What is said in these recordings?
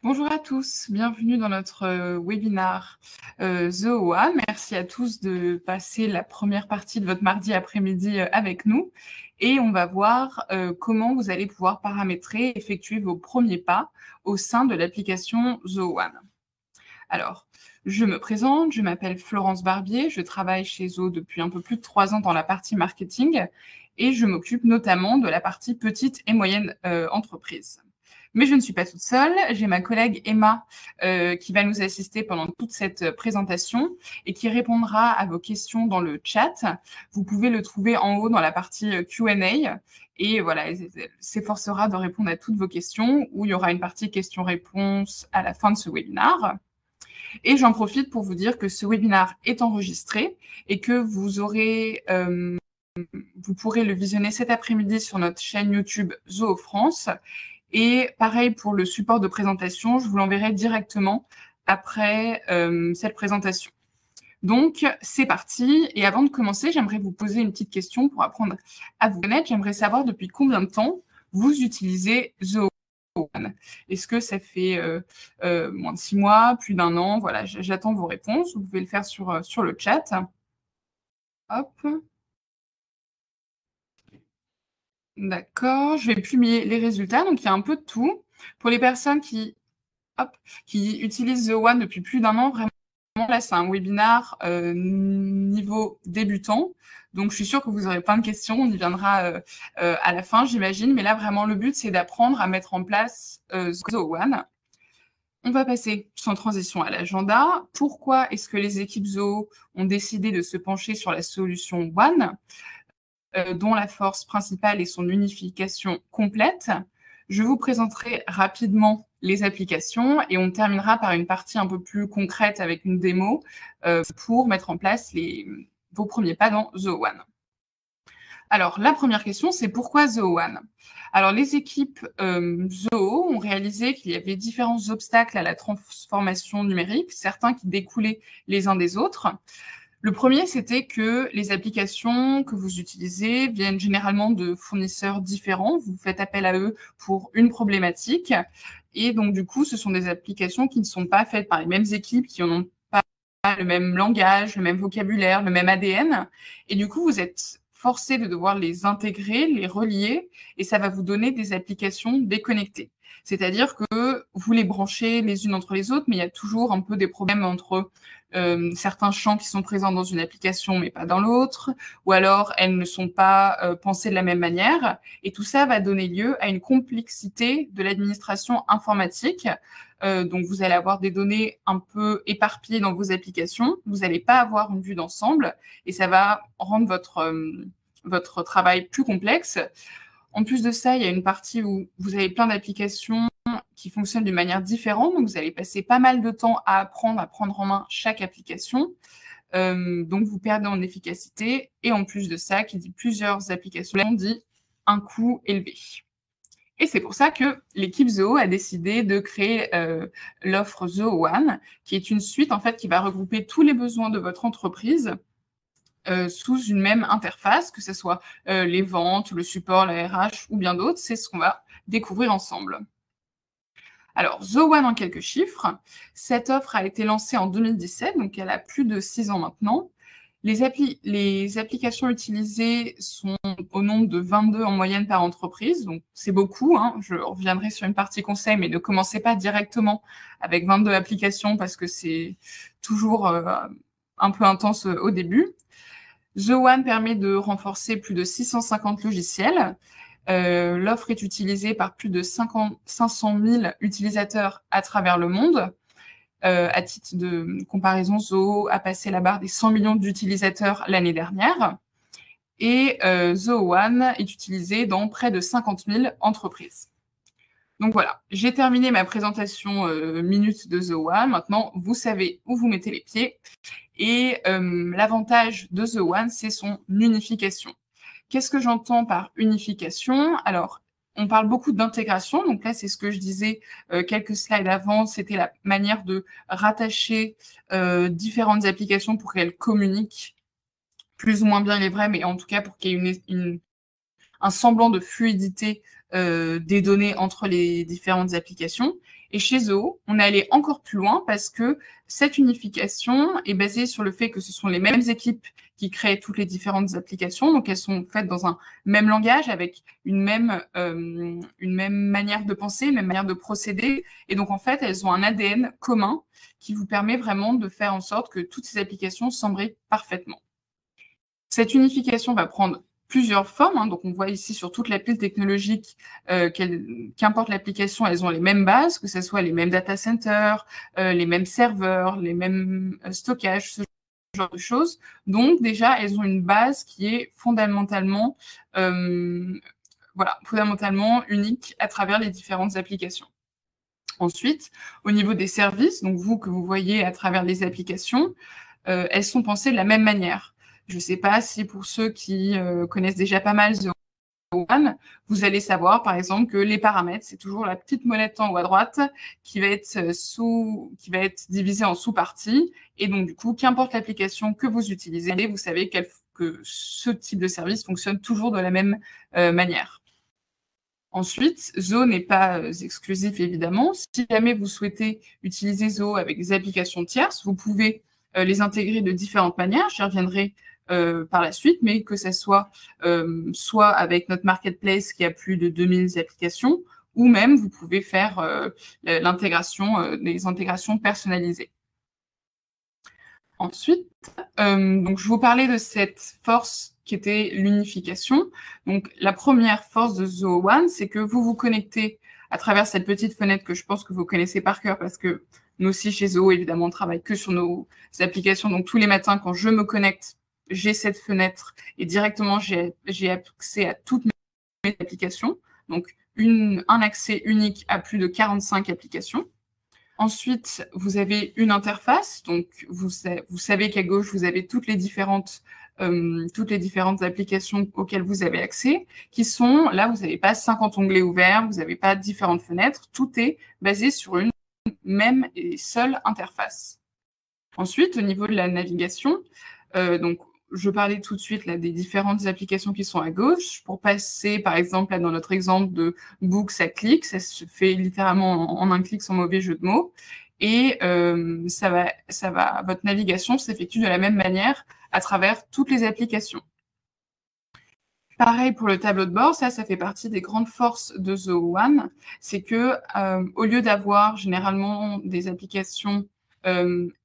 Bonjour à tous, bienvenue dans notre webinaire ZOOA. Merci à tous de passer la première partie de votre mardi après-midi avec nous. Et on va voir comment vous allez pouvoir paramétrer et effectuer vos premiers pas au sein de l'application ZOOAN. Alors, je me présente, je m'appelle Florence Barbier, je travaille chez Zoho depuis un peu plus de 3 ans dans la partie marketing et je m'occupe notamment de la partie petite et moyenne entreprise. Mais je ne suis pas toute seule, j'ai ma collègue Emma qui va nous assister pendant toute cette présentation et qui répondra à vos questions dans le chat. Vous pouvez le trouver en haut dans la partie Q&A et voilà, elle s'efforcera de répondre à toutes vos questions où il y aura une partie questions-réponses à la fin de ce webinaire. Et j'en profite pour vous dire que ce webinaire est enregistré et que vous pourrez le visionner cet après-midi sur notre chaîne YouTube Zoho France. Et pareil pour le support de présentation, je vous l'enverrai directement après cette présentation. Donc, c'est parti. Et avant de commencer, j'aimerais vous poser une petite question pour apprendre à vous connaître. J'aimerais savoir depuis combien de temps vous utilisez Zoho. Est-ce que ça fait moins de 6 mois, plus d'1 an? Voilà, j'attends vos réponses. Vous pouvez le faire sur le chat. Hop. D'accord, je vais publier les résultats. Donc, il y a un peu de tout. Pour les personnes qui utilisent ZOOAN depuis plus d'1 an, vraiment, là, c'est un webinaire niveau débutant. Donc, je suis sûre que vous aurez plein de questions. On y viendra à la fin, j'imagine. Mais là, vraiment, le but, c'est d'apprendre à mettre en place ZOOAN. On va passer sans transition à l'agenda. Pourquoi est-ce que les équipes Zoho ont décidé de se pencher sur la solution One, dont la force principale est son unification complète? Je vous présenterai rapidement les applications et on terminera par une partie un peu plus concrète avec une démo pour mettre en place vos premiers pas dans ZOOAN. Alors, la première question, c'est pourquoi ZOOAN? Alors, les équipes Zoho ont réalisé qu'il y avait différents obstacles à la transformation numérique, certains qui découlaient les uns des autres. Le premier, c'était que les applications que vous utilisez viennent généralement de fournisseurs différents. Vous faites appel à eux pour une problématique. Et donc, du coup, ce sont des applications qui ne sont pas faites par les mêmes équipes, qui n'ont pas le même langage, le même vocabulaire, le même ADN. Et du coup, vous êtes forcé de devoir les intégrer, les relier, et ça va vous donner des applications déconnectées. C'est-à-dire que vous les branchez les unes entre les autres, mais il y a toujours un peu des problèmes entre certains champs qui sont présents dans une application, mais pas dans l'autre, ou alors elles ne sont pas pensées de la même manière. Et tout ça va donner lieu à une complexité de l'administration informatique. Donc, vous allez avoir des données un peu éparpillées dans vos applications. Vous n'allez pas avoir une vue d'ensemble et ça va rendre votre travail plus complexe. En plus de ça, il y a une partie où vous avez plein d'applications qui fonctionnent d'une manière différente. Donc, vous allez passer pas mal de temps à apprendre à prendre en main chaque application. Donc, vous perdez en efficacité. Et en plus de ça, qui dit plusieurs applications, on dit un coût élevé. Et c'est pour ça que l'équipe Zoho a décidé de créer l'offre ZOOAN, qui est une suite en fait qui va regrouper tous les besoins de votre entreprise sous une même interface, que ce soit les ventes, le support, la RH ou bien d'autres. C'est ce qu'on va découvrir ensemble. Alors, ZOOAN en quelques chiffres. Cette offre a été lancée en 2017, donc elle a plus de 6 ans maintenant. Les applications utilisées sont au nombre de 22 en moyenne par entreprise, donc c'est beaucoup. Hein. Je reviendrai sur une partie conseil, mais ne commencez pas directement avec 22 applications parce que c'est toujours un peu intense au début. ZOOAN permet de renforcer plus de 650 logiciels. L'offre est utilisée par plus de 500 000 utilisateurs à travers le monde. À titre de comparaison, Zoho a passé la barre des 100 millions d'utilisateurs l'année dernière. Et ZOOAN est utilisé dans près de 50 000 entreprises. Donc voilà, j'ai terminé ma présentation minute de ZOOAN. Maintenant, vous savez où vous mettez les pieds. Et l'avantage de ZOOAN, c'est son unification. Qu'est-ce que j'entends par unification? Alors, on parle beaucoup d'intégration. Donc là, c'est ce que je disais quelques slides avant. C'était la manière de rattacher différentes applications pour qu'elles communiquent plus ou moins bien, il est vrai, mais en tout cas pour qu'il y ait un semblant de fluidité des données entre les différentes applications. Et chez Zoho, on est allé encore plus loin parce que cette unification est basée sur le fait que ce sont les mêmes équipes qui créent toutes les différentes applications. Donc, elles sont faites dans un même langage avec une même manière de penser, une même manière de procéder. Et donc, en fait, elles ont un ADN commun qui vous permet vraiment de faire en sorte que toutes ces applications s'embriquent parfaitement. Cette unification va prendre plusieurs formes. Donc, on voit ici sur toute la pile technologique, qu'importe l'application, elles ont les mêmes bases, que ce soit les mêmes data centers, les mêmes serveurs, les mêmes stockages, ce genre de choses. Donc, déjà, elles ont une base qui est fondamentalement unique à travers les différentes applications. Ensuite, au niveau des services, donc vous que vous voyez à travers les applications, elles sont pensées de la même manière. Je ne sais pas si pour ceux qui connaissent déjà pas mal Zoho One, vous allez savoir par exemple que les paramètres, c'est toujours la petite molette en haut à droite qui va être divisée en sous-parties. Et donc du coup, qu'importe l'application que vous utilisez, vous savez que ce type de service fonctionne toujours de la même manière. Ensuite, Zoho n'est pas exclusif, évidemment. Si jamais vous souhaitez utiliser Zoho avec des applications tierces, vous pouvez les intégrer de différentes manières. J'y reviendrai par la suite, mais que ce soit soit avec notre marketplace qui a plus de 2000 applications, ou même vous pouvez faire des intégrations personnalisées. Ensuite, donc je vous parlais de cette force qui était l'unification. Donc, la première force de Zoho One, c'est que vous vous connectez à travers cette petite fenêtre que je pense que vous connaissez par cœur parce que nous aussi, chez Zoho, évidemment, on travaille que sur nos applications. Donc, tous les matins, quand je me connecte, j'ai cette fenêtre et directement, j'ai accès à toutes mes applications. Donc, un accès unique à plus de 45 applications. Ensuite, vous avez une interface. Donc, vous savez qu'à gauche, vous avez toutes les différentes applications auxquelles vous avez accès, qui sont, là, vous n'avez pas 50 onglets ouverts, vous n'avez pas différentes fenêtres, tout est basé sur une même et seule interface. Ensuite, au niveau de la navigation, donc, je parlais tout de suite là, des différentes applications qui sont à gauche. Pour passer, par exemple, là, dans notre exemple de Books à clic, ça se fait littéralement en un clic sans mauvais jeu de mots. Et votre navigation s'effectue de la même manière à travers toutes les applications. Pareil pour le tableau de bord, ça fait partie des grandes forces de Zoho One. C'est que au lieu d'avoir généralement des applications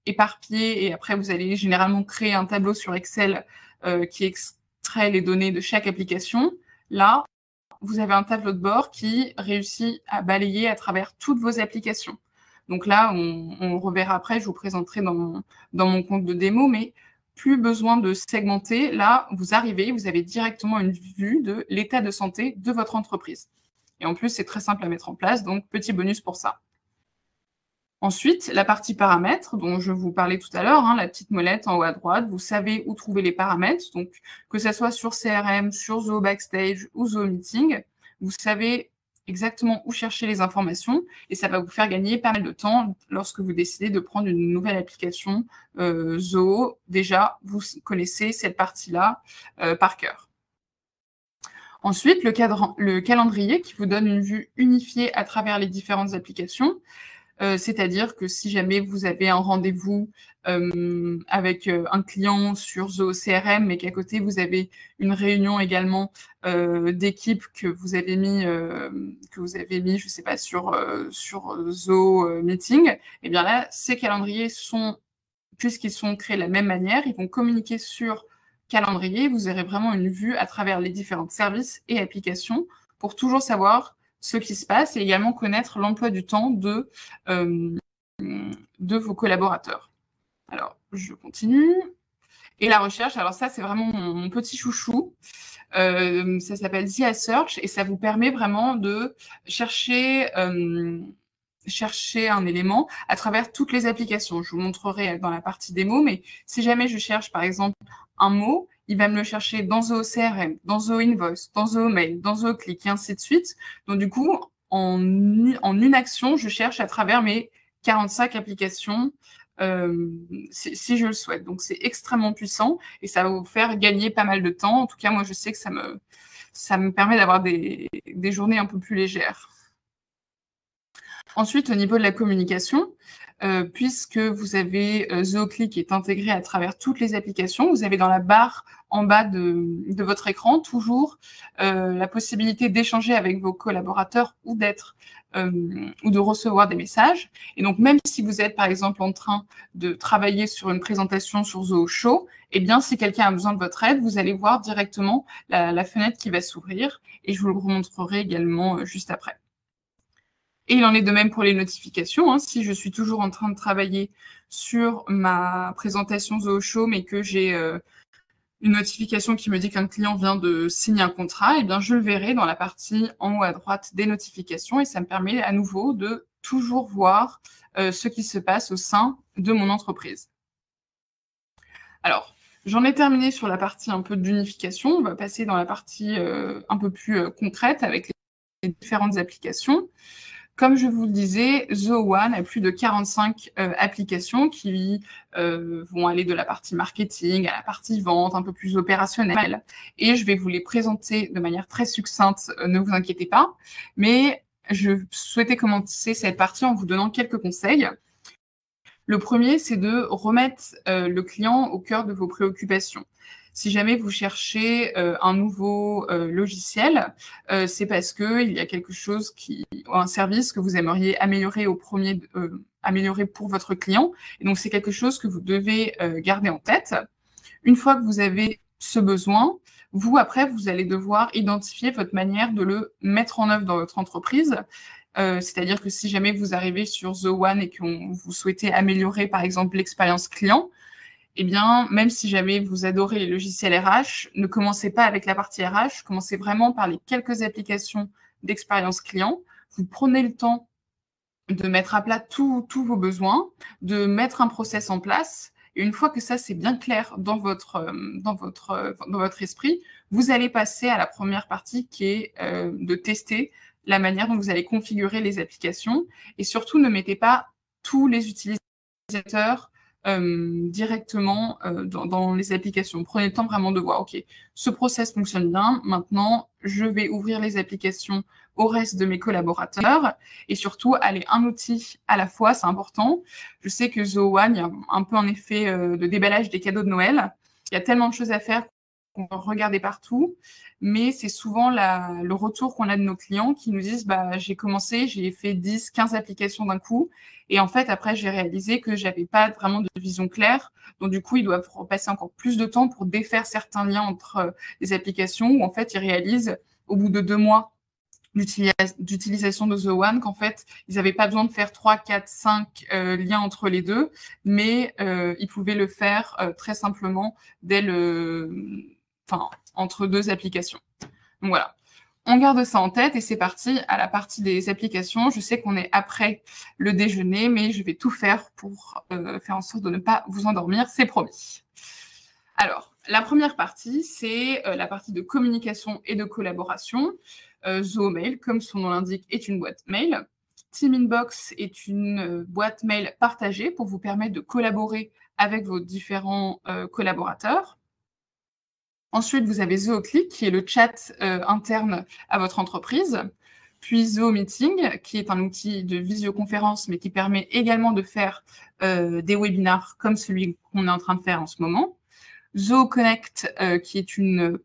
éparpillées et après vous allez généralement créer un tableau sur Excel qui extrait les données de chaque application, là, vous avez un tableau de bord qui réussit à balayer à travers toutes vos applications. Donc là, on reverra après, je vous présenterai dans mon compte de démo, mais plus besoin de segmenter. Là, vous arrivez, vous avez directement une vue de l'état de santé de votre entreprise. Et en plus, c'est très simple à mettre en place, donc petit bonus pour ça. Ensuite, la partie paramètres, dont je vous parlais tout à l'heure, la petite molette en haut à droite, vous savez où trouver les paramètres. Donc, que ce soit sur CRM, sur Zoho Backstage ou Zoho Meeting, vous savez exactement où chercher les informations et ça va vous faire gagner pas mal de temps lorsque vous décidez de prendre une nouvelle application Zoho. Déjà, vous connaissez cette partie-là par cœur. Ensuite, le calendrier qui vous donne une vue unifiée à travers les différentes applications. C'est-à-dire que si jamais vous avez un rendez-vous avec un client sur Zoho CRM, mais qu'à côté, vous avez une réunion également d'équipe que vous avez mis, je ne sais pas, sur Zoho Meeting, et bien là, ces calendriers puisqu'ils sont créés de la même manière, ils vont communiquer sur calendrier. Vous aurez vraiment une vue à travers les différents services et applications pour toujours savoir ce qui se passe et également connaître l'emploi du temps de vos collaborateurs. Alors, je continue. Et la recherche, alors ça, c'est vraiment mon petit chouchou. Ça s'appelle ZIA Search et ça vous permet vraiment de chercher un élément à travers toutes les applications. Je vous montrerai dans la partie démo, mais si jamais je cherche, par exemple, un mot, il va me le chercher dans Zoho CRM, dans Zoho Invoice, dans Zoho Mail, dans Zoho Click, et ainsi de suite. Donc, du coup, en une action, je cherche à travers mes 45 applications si je le souhaite. Donc, c'est extrêmement puissant et ça va vous faire gagner pas mal de temps. En tout cas, moi, je sais que ça me permet d'avoir des journées un peu plus légères. Ensuite, au niveau de la communication, puisque vous avez Zooclick qui est intégré à travers toutes les applications, vous avez dans la barre en bas de votre écran toujours la possibilité d'échanger avec vos collaborateurs ou de recevoir des messages. Et donc, même si vous êtes, par exemple, en train de travailler sur une présentation sur ZooShow, eh bien, si quelqu'un a besoin de votre aide, vous allez voir directement la fenêtre qui va s'ouvrir. Et je vous le remontrerai également juste après. Et il en est de même pour les notifications. Si je suis toujours en train de travailler sur ma présentation ZooShow, mais que j'ai une notification qui me dit qu'un client vient de signer un contrat, eh bien, je le verrai dans la partie en haut à droite des notifications et ça me permet à nouveau de toujours voir ce qui se passe au sein de mon entreprise. Alors, j'en ai terminé sur la partie un peu d'unification. On va passer dans la partie un peu plus concrète avec les différentes applications. Comme je vous le disais, ZooOne a plus de 45 applications qui vont aller de la partie marketing à la partie vente, un peu plus opérationnelle. Et je vais vous les présenter de manière très succincte, ne vous inquiétez pas. Mais je souhaitais commencer cette partie en vous donnant quelques conseils. Le premier, c'est de remettre le client au cœur de vos préoccupations. Si jamais vous cherchez un nouveau logiciel, c'est parce qu'il y a quelque chose un service que vous aimeriez améliorer améliorer pour votre client. Et donc, c'est quelque chose que vous devez garder en tête. Une fois que vous avez ce besoin, après, vous allez devoir identifier votre manière de le mettre en œuvre dans votre entreprise. C'est-à-dire que si jamais vous arrivez sur ZooOne et que vous souhaitez améliorer, par exemple, l'expérience client, eh bien, même si jamais vous adorez les logiciels RH, ne commencez pas avec la partie RH, commencez vraiment par les quelques applications d'expérience client. Vous prenez le temps de mettre à plat tous vos besoins, de mettre un process en place. Et une fois que ça, c'est bien clair dans votre esprit, vous allez passer à la première partie qui est de tester la manière dont vous allez configurer les applications. Et surtout, ne mettez pas tous les utilisateurs directement dans les applications. Prenez le temps vraiment de voir, OK, ce process fonctionne bien. Maintenant, je vais ouvrir les applications au reste de mes collaborateurs et surtout, aller un outil à la fois, c'est important. Je sais que ZooOne, il y a un peu un effet de déballage des cadeaux de Noël. Il y a tellement de choses à faire qu'on peut regarder partout, mais c'est souvent le retour qu'on a de nos clients qui nous disent j'ai commencé, j'ai fait 10, 15 applications d'un coup, et en fait, après, j'ai réalisé que j'avais pas vraiment de vision claire, donc du coup, ils doivent passer encore plus de temps pour défaire certains liens entre les applications, où en fait, ils réalisent, au bout de 2 mois d'utilisation de ZooOne, qu'en fait, ils n'avaient pas besoin de faire 3, 4, 5 liens entre les deux, mais ils pouvaient le faire très simplement entre 2 applications. Donc voilà, on garde ça en tête et c'est parti à la partie des applications. Je sais qu'on est après le déjeuner, mais je vais tout faire pour faire en sorte de ne pas vous endormir, c'est promis. Alors, la première partie, c'est la partie de communication et de collaboration. ZooMail, comme son nom l'indique, est une boîte mail. Teaminbox est une boîte mail partagée pour vous permettre de collaborer avec vos différents collaborateurs. Ensuite, vous avez ZooClick, qui est le chat interne à votre entreprise. Puis ZooMeeting, qui est un outil de visioconférence, mais qui permet également de faire des webinars comme celui qu'on est en train de faire en ce moment. ZooConnect, qui est une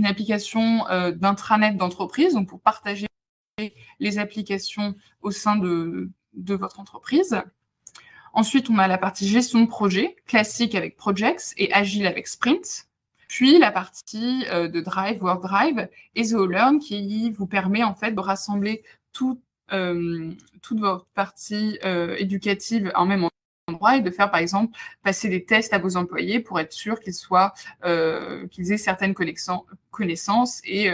application d'intranet d'entreprise, donc pour partager les applications au sein de votre entreprise. Ensuite, on a la partie gestion de projet, classique avec Projects et agile avec Sprint. Puis la partie de Drive, WorkDrive et ZooLearn qui vous permet en fait de rassembler toute votre partie éducative en même endroit et de faire par exemple passer des tests à vos employés pour être sûr qu'ils aient certaines connaissances et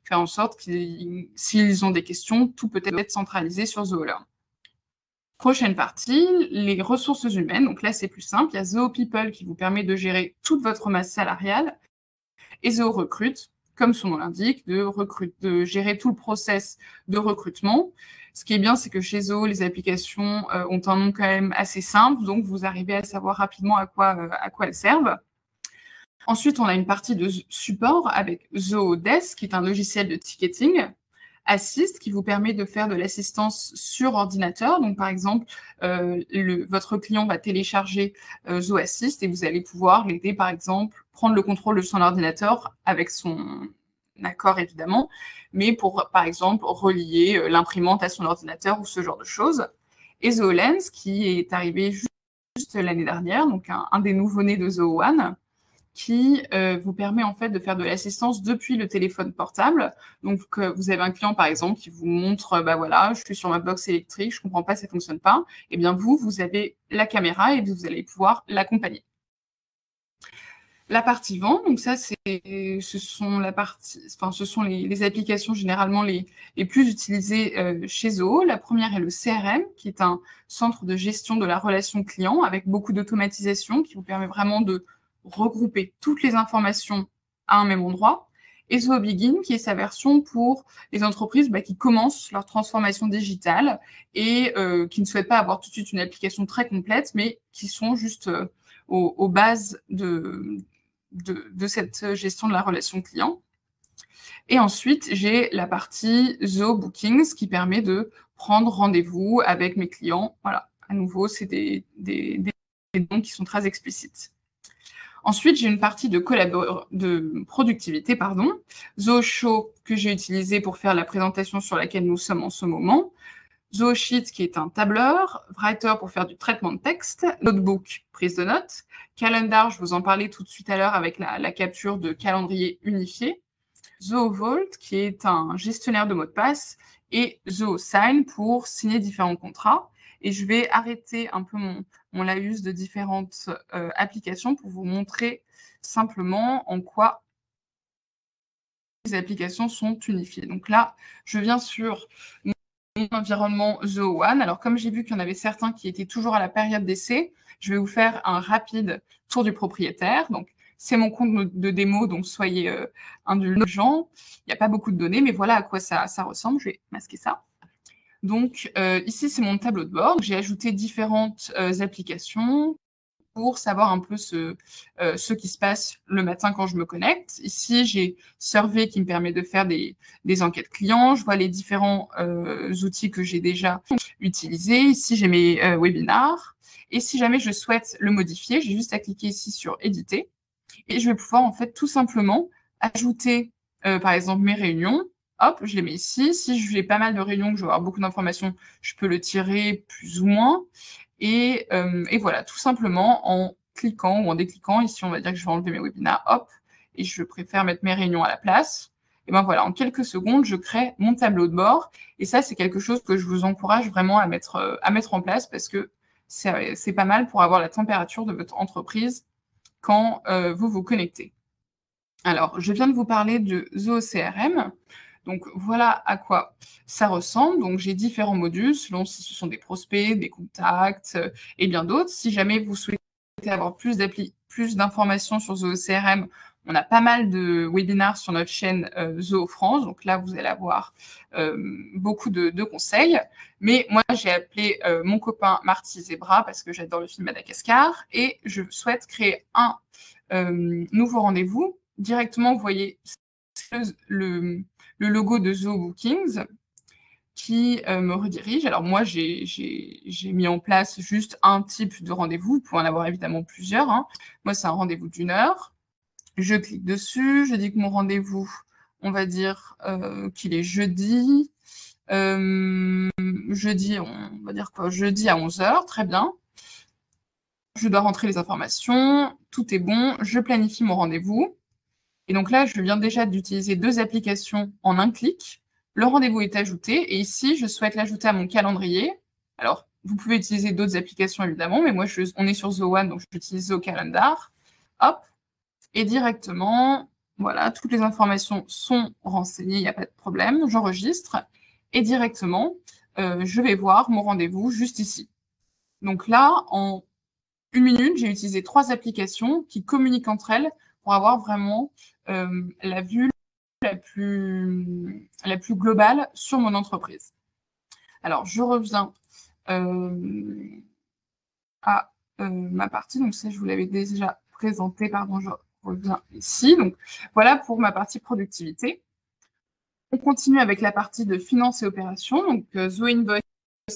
faire en sorte que s'ils ont des questions, tout peut être centralisé sur ZooLearn. Prochaine partie, les ressources humaines. Donc là, c'est plus simple. Il y a ZooPeople qui vous permet de gérer toute votre masse salariale et ZooRecruit, comme son nom l'indique, de gérer tout le process de recrutement. Ce qui est bien, c'est que chez Zoo, les applications ont un nom quand même assez simple, donc vous arrivez à savoir rapidement à quoi elles servent. Ensuite, on a une partie de support avec ZooDesk, qui est un logiciel de ticketing, Assist qui vous permet de faire de l'assistance sur ordinateur. Donc, par exemple, votre client va télécharger Zoho Assist et vous allez pouvoir l'aider, par exemple, prendre le contrôle de son ordinateur avec son accord, évidemment, mais pour, par exemple, relier l'imprimante à son ordinateur ou ce genre de choses. Et Zoho Lens, qui est arrivé juste l'année dernière, donc un des nouveaux-nés de Zoho One, qui vous permet en fait de faire de l'assistance depuis le téléphone portable. Donc, vous avez un client, par exemple, qui vous montre, bah voilà, je suis sur ma box électrique, je comprends pas, ça fonctionne pas. Eh bien, vous avez la caméra et vous allez pouvoir l'accompagner. La partie vente, donc ça, ce sont les applications généralement les plus utilisées chez Zoho. La première est le CRM, qui est un centre de gestion de la relation client avec beaucoup d'automatisation qui vous permet vraiment de regrouper toutes les informations à un même endroit. Et Zoho Begin, qui est sa version pour les entreprises qui commencent leur transformation digitale et qui ne souhaitent pas avoir tout de suite une application très complète, mais qui sont juste aux bases de cette gestion de la relation client. Et ensuite, j'ai la partie Zoho Bookings qui permet de prendre rendez-vous avec mes clients. Voilà, à nouveau, c'est des noms qui sont très explicites. Ensuite, j'ai une partie de productivité, Zoho Show que j'ai utilisé pour faire la présentation sur laquelle nous sommes en ce moment. Zoho Sheet qui est un tableur, Writer pour faire du traitement de texte, Notebook, prise de notes, Calendar, je vous en parlais tout de suite à l'heure avec la capture de calendrier unifié, Zoho Vault qui est un gestionnaire de mots de passe et Zoho Sign pour signer différents contrats. Et je vais arrêter un peu mon laïus de différentes applications pour vous montrer simplement en quoi les applications sont unifiées. Donc là, je viens sur mon environnement Zoho One. Alors, comme j'ai vu qu'il y en avait certains qui étaient toujours à la période d'essai, je vais vous faire un rapide tour du propriétaire. Donc, c'est mon compte de démo, donc soyez indulgents. Il n'y a pas beaucoup de données, mais voilà à quoi ça ressemble. Je vais masquer ça. Donc, ici, c'est mon tableau de bord. J'ai ajouté différentes applications pour savoir un peu ce qui se passe le matin quand je me connecte. Ici, j'ai Survey qui me permet de faire des enquêtes clients. Je vois les différents outils que j'ai déjà utilisés. Ici, j'ai mes webinars. Et si jamais je souhaite le modifier, j'ai juste à cliquer ici sur « Éditer ». Et je vais pouvoir, en fait, tout simplement ajouter, par exemple, mes réunions. Hop, je les mets ici. Si j'ai pas mal de réunions, que je vais avoir beaucoup d'informations, je peux le tirer plus ou moins. Et voilà, tout simplement en cliquant ou en décliquant. Ici, on va dire que je vais enlever mes webinars, hop, et je préfère mettre mes réunions à la place. Et ben voilà, en quelques secondes, je crée mon tableau de bord. Et ça, c'est quelque chose que je vous encourage vraiment à mettre en place parce que c'est pas mal pour avoir la température de votre entreprise quand vous vous connectez. Alors, je viens de vous parler de Zoho CRM. Donc, voilà à quoi ça ressemble. Donc, j'ai différents modules selon si ce sont des prospects, des contacts et bien d'autres. Si jamais vous souhaitez avoir plus d'informations sur Zoho CRM, on a pas mal de webinars sur notre chaîne Zoho France. Donc là, vous allez avoir beaucoup de conseils. Mais moi, j'ai appelé mon copain Marty Zebra parce que j'adore le film Madagascar et je souhaite créer un nouveau rendez-vous. Directement, vous voyez le logo de Zoho Bookings qui me redirige. Alors moi, j'ai mis en place juste un type de rendez-vous. Vous pouvez en avoir évidemment plusieurs. Moi, c'est un rendez-vous d'1 heure. Je clique dessus. Je dis que mon rendez-vous, on va dire qu'il est jeudi. Jeudi, on va dire quoi? Jeudi à 11 heures. Très bien. Je dois rentrer les informations. Tout est bon. Je planifie mon rendez-vous. Et donc là, je viens déjà d'utiliser 2 applications en un clic. Le rendez-vous est ajouté. Et ici, je souhaite l'ajouter à mon calendrier. Alors, vous pouvez utiliser d'autres applications, évidemment, mais moi, on est sur Zoho One, donc j'utilise Zoho Calendar. Hop. Et directement, voilà, toutes les informations sont renseignées, il n'y a pas de problème. J'enregistre. Et directement, je vais voir mon rendez-vous juste ici. Donc là, en 1 minute, j'ai utilisé 3 applications qui communiquent entre elles pour avoir vraiment la vue la plus globale sur mon entreprise. Alors, je reviens à ma partie. Donc, ça, je vous l'avais déjà présenté. Pardon, je reviens ici. Donc, voilà pour ma partie productivité. On continue avec la partie de finance et opérations. Donc, Zoho Invoice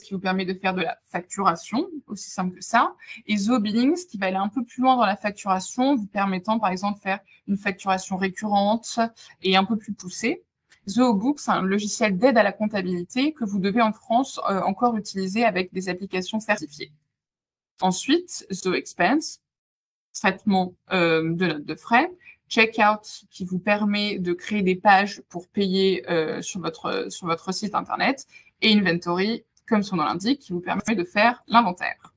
qui vous permet de faire de la facturation, aussi simple que ça, et Zoho Billings qui va aller un peu plus loin dans la facturation, vous permettant par exemple de faire une facturation récurrente et un peu plus poussée. Zoho Books, c'est un logiciel d'aide à la comptabilité que vous devez en France encore utiliser avec des applications certifiées. Ensuite, Zoho Expense, traitement de notes de frais, Checkout qui vous permet de créer des pages pour payer sur votre site internet, et Inventory, comme son nom l'indique, qui vous permet de faire l'inventaire.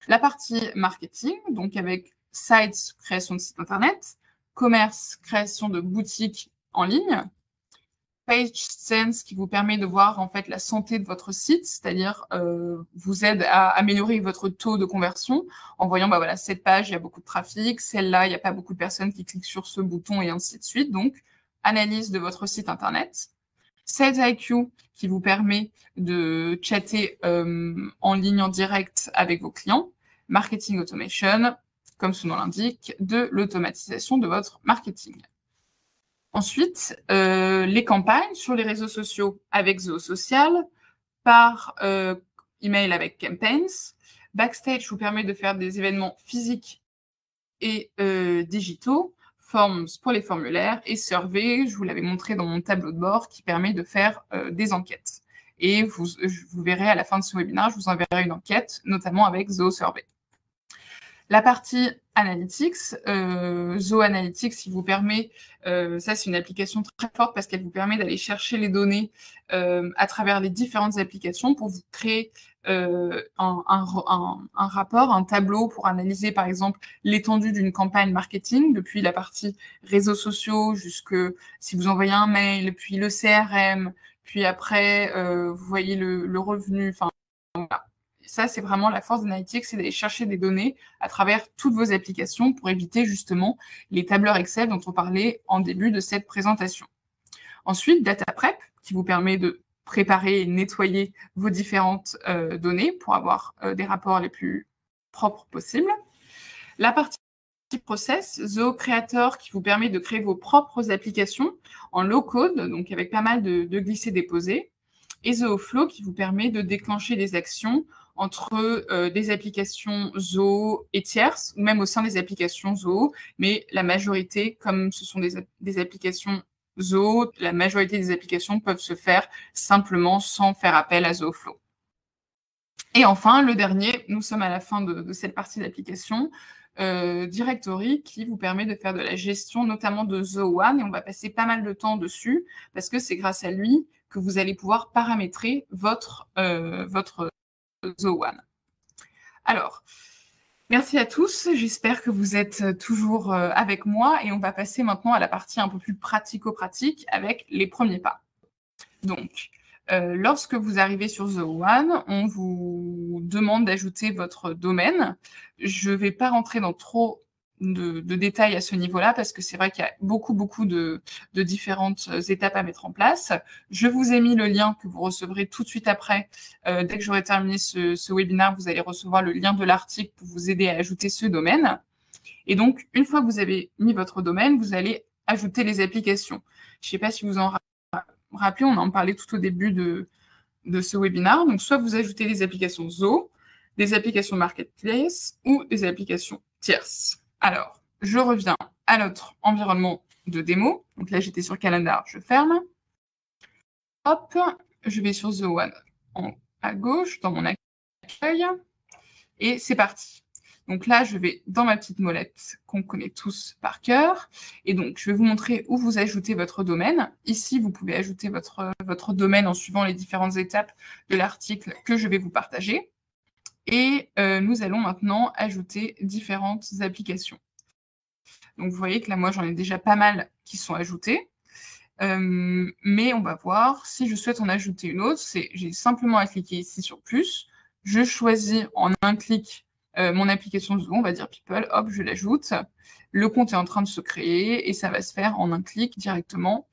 La partie marketing, donc avec Sites, création de site internet, Commerce, création de boutiques en ligne, PageSense qui vous permet de voir en fait la santé de votre site, c'est-à-dire vous aide à améliorer votre taux de conversion en voyant bah voilà, cette page il y a beaucoup de trafic, celle-là il n'y a pas beaucoup de personnes qui cliquent sur ce bouton et ainsi de suite. Donc analyse de votre site internet. Sales IQ qui vous permet de chatter en ligne en direct avec vos clients. Marketing Automation, comme son nom l'indique, de l'automatisation de votre marketing. Ensuite, les campagnes sur les réseaux sociaux avec Zoho Social, par email avec Campaigns. Backstage vous permet de faire des événements physiques et digitaux. Forms pour les formulaires et Survey, je vous l'avais montré dans mon tableau de bord, qui permet de faire des enquêtes. Et vous verrez à la fin de ce webinaire, je vous enverrai une enquête, notamment avec Zoho Survey. La partie Analytics, Zoho Analytics qui vous permet, ça c'est une application très forte parce qu'elle vous permet d'aller chercher les données à travers les différentes applications pour vous créer un rapport, un tableau pour analyser par exemple l'étendue d'une campagne marketing, depuis la partie réseaux sociaux jusque si vous envoyez un mail, puis le CRM, puis après vous voyez le revenu, enfin voilà. Ça, c'est vraiment la force d'Analytics, c'est d'aller chercher des données à travers toutes vos applications pour éviter justement les tableurs Excel dont on parlait en début de cette présentation. Ensuite, Data Prep, qui vous permet de préparer et nettoyer vos différentes données pour avoir des rapports les plus propres possibles. La partie Process, Zoho Creator, qui vous permet de créer vos propres applications en low-code, donc avec pas mal de glisser-déposer. Et Zoho Flow, qui vous permet de déclencher des actions entre des applications Zoho et tierces, ou même au sein des applications Zoho, mais la majorité, comme ce sont des applications Zoho, la majorité des applications peuvent se faire simplement sans faire appel à Zoho Flow. Et enfin, le dernier, nous sommes à la fin de cette partie d'application, Directory, qui vous permet de faire de la gestion, notamment de Zoho One, et on va passer pas mal de temps dessus, parce que c'est grâce à lui que vous allez pouvoir paramétrer votre Zoho One. Alors, merci à tous. J'espère que vous êtes toujours avec moi et on va passer maintenant à la partie un peu plus pratico-pratique avec les premiers pas. Donc, lorsque vous arrivez sur Zoho One, on vous demande d'ajouter votre domaine. Je ne vais pas rentrer dans trop de détails à ce niveau-là parce que c'est vrai qu'il y a beaucoup de différentes étapes à mettre en place. Je vous ai mis le lien que vous recevrez tout de suite après. Dès que j'aurai terminé ce webinaire, vous allez recevoir le lien de l'article pour vous aider à ajouter ce domaine. Et donc, une fois que vous avez mis votre domaine, vous allez ajouter les applications. Je ne sais pas si vous en rappelez, on en parlait tout au début de ce webinaire. Donc, soit vous ajoutez des applications Zoho, des applications Marketplace ou des applications tierces. Alors, je reviens à notre environnement de démo. Donc là, j'étais sur Calendar, je ferme. Hop, je vais sur Zoho One à gauche, dans mon accueil. Et c'est parti. Donc là, je vais dans ma petite molette qu'on connaît tous par cœur. Et donc, je vais vous montrer où vous ajoutez votre domaine. Ici, vous pouvez ajouter votre domaine en suivant les différentes étapes de l'article que je vais vous partager. Et nous allons maintenant ajouter différentes applications. Donc, vous voyez que là, moi, j'en ai déjà pas mal qui sont ajoutées. Mais on va voir si je souhaite en ajouter une autre. J'ai simplement à cliquer ici sur plus. Je choisis en un clic mon application Zoho, on va dire People. Hop, je l'ajoute. Le compte est en train de se créer et ça va se faire en un clic directement.